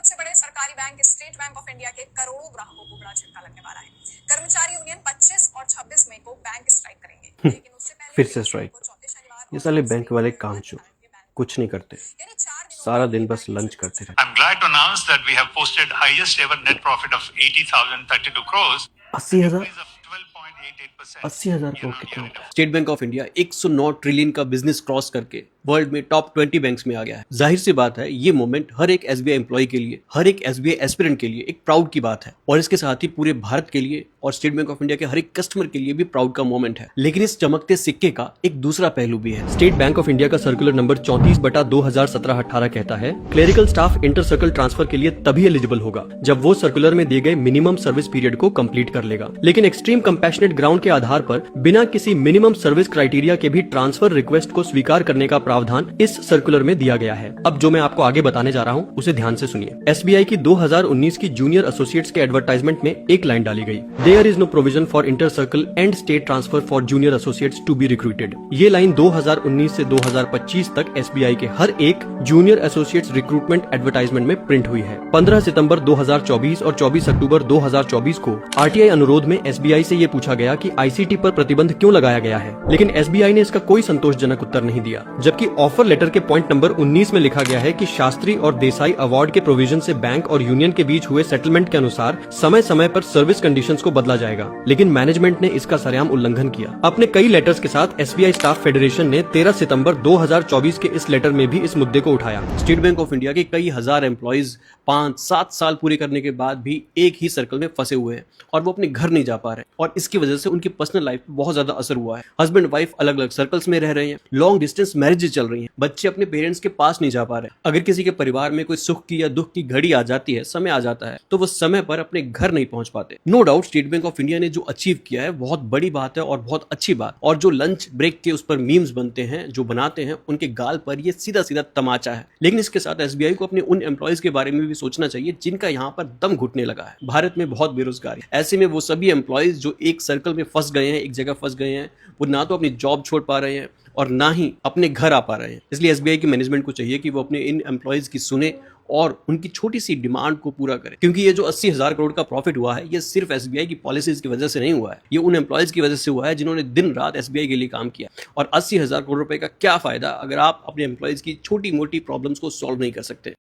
सबसे बड़े सरकारी bank state Bank of India के करोड़ों ग्राहकों को बड़ा झटका लगने वाला है। कर्मचारी यूनियन 25 और 26 मई को बैंक स्ट्राइक करेंगे, लेकिन उससे पहले फिर से स्ट्राइक। चौथे शनिवार ये साले बैंक वाले कामचोर कुछ नहीं करते, सारा दिन बस लंच करते रहते। I'm glad to announce that we have posted highest ever net profit of 80,032 crores. 80,000 increase of 12.88%. 80,000 crore कितना होता है? State Bank of India 109 trillion का बिजनेस क्रॉस करके वर्ल्ड में टॉप 20 बैंक्स में आ गया है। जाहिर सी बात है, ये मोमेंट हर एक एसबीआई एम्प्लॉय के लिए, हर एक एसबीआई एस्पिरेंट के लिए एक प्राउड की बात है, और इसके साथ ही पूरे भारत के लिए और स्टेट बैंक ऑफ इंडिया के हर एक कस्टमर के लिए भी प्राउड का मोमेंट है। लेकिन इस चमकते सिक्के का एक दूसरा पहलू भी है। स्टेट बैंक ऑफ इंडिया का सर्कुलर नंबर 34/2017-18 कहता है, clerical staff inter circle transfer के लिए तभी एलिजिबल होगा जब वो सर्कुलर में दिए गए मिनिमम सर्विस पीरियड को कंप्लीट कर लेगा। लेकिन एक्सट्रीम कंपैशनेट ग्राउंड के आधार पर बिना किसी मिनिमम सर्विस क्राइटेरिया के भी ट्रांसफर रिक्वेस्ट को स्वीकार करने का प्रावधान इस सर्कुलर में दिया गया है। अब जो मैं आपको आगे बताने जा रहा हूँ उसे ध्यान से सुनिए। एसबीआई की 2019 की जूनियर एसोसिएट्स के एडवर्टाइजमेंट में एक लाइन डाली गई, there is no provision for inter circle and state transfer for junior associates to be recruited. ये लाइन 2019 से 2025 तक एसबीआई के हर एक जूनियर एसोसिएट्स रिक्रूटमेंट एडवर्टाइजमेंट में प्रिंट हुई है। 15 सितंबर 2024 और 24 अक्टूबर 2024 को आरटीआई अनुरोध में एसबीआई से ये पूछा गया कि आईसीटी पर प्रतिबंध क्यों लगाया गया है, लेकिन एसबीआई ने इसका कोई संतोषजनक उत्तर नहीं दिया। जबकि ऑफर लेटर के पॉइंट नंबर 19 में लिखा गया है कि शास्त्री और देसाई अवार्ड के प्रोविजन से बैंक और यूनियन के बीच हुए सेटलमेंट के अनुसार समय समय पर सर्विस कंडीशंस को बदला जाएगा। लेकिन मैनेजमेंट ने इसका सरेआम उल्लंघन किया। अपने कई लेटर्स के साथ एसबीआई स्टाफ फेडरेशन ने 13 सितंबर 2024 के इस लेटर में भी इस मुद्दे को उठाया। स्टेट बैंक ऑफ इंडिया के कई हजार एम्प्लॉइज 5-7 साल पूरे करने के बाद भी एक ही सर्कल में फंसे हुए हैं और वो अपने घर नहीं जा पा रहे, और इसकी वजह से उनकी पर्सनल लाइफ पे बहुत ज्यादा असर हुआ है। हस्बैंड वाइफ अलग अलग सर्कल्स में रह रहे हैं, लॉन्ग डिस्टेंस मैरिजेस चल रही हैं, बच्चे अपने पेरेंट्स के पास नहीं जा पा रहे। अगर किसी के परिवार में कोई सुख की या दुख की घड़ी आ जाती है, समय आ जाता है, तो वो समय पर अपने घर नहीं पहुंच पाते। No doubt State Bank of India ने जो अचीव किया है बहुत बड़ी बात है और बहुत अच्छी बात, और जो लंच ब्रेक के उस पर मीम्स बनते हैं, जो बनाते हैं, उनके गाल पर ये सीधा सीधा तमाचा है। लेकिन इसके साथ एसबीआई को अपने उन एम्प्लॉइज के बारे में भी सोचना चाहिए जिनका यहाँ पर दम घुटने लगा है। भारत में बहुत बेरोजगारी, ऐसे में वो सभी एम्प्लॉइज जो एक सर्कल में फंस गए हैं, एक जगह फंस गए हैं, वो ना तो अपनी जॉब छोड़ पा रहे हैं और ना ही अपने घर आ पा रहे हैं। इसलिए एसबीआई की मैनेजमेंट को चाहिए कि वो अपने इन एम्प्लॉइज की सुने और उनकी छोटी सी डिमांड को पूरा करे, क्योंकि ये जो 80,000 करोड़ का प्रॉफिट हुआ है, ये सिर्फ एसबीआई की पॉलिसीज की वजह से नहीं हुआ है, ये उन एम्प्लॉइज की वजह से हुआ है जिन्होंने दिन रात एसबीआई के लिए काम किया। और 80,000 करोड़ रुपए का क्या फायदा अगर आप अपने एम्प्लॉइज की छोटी मोटी प्रॉब्लम्स को सॉल्व नहीं कर सकते।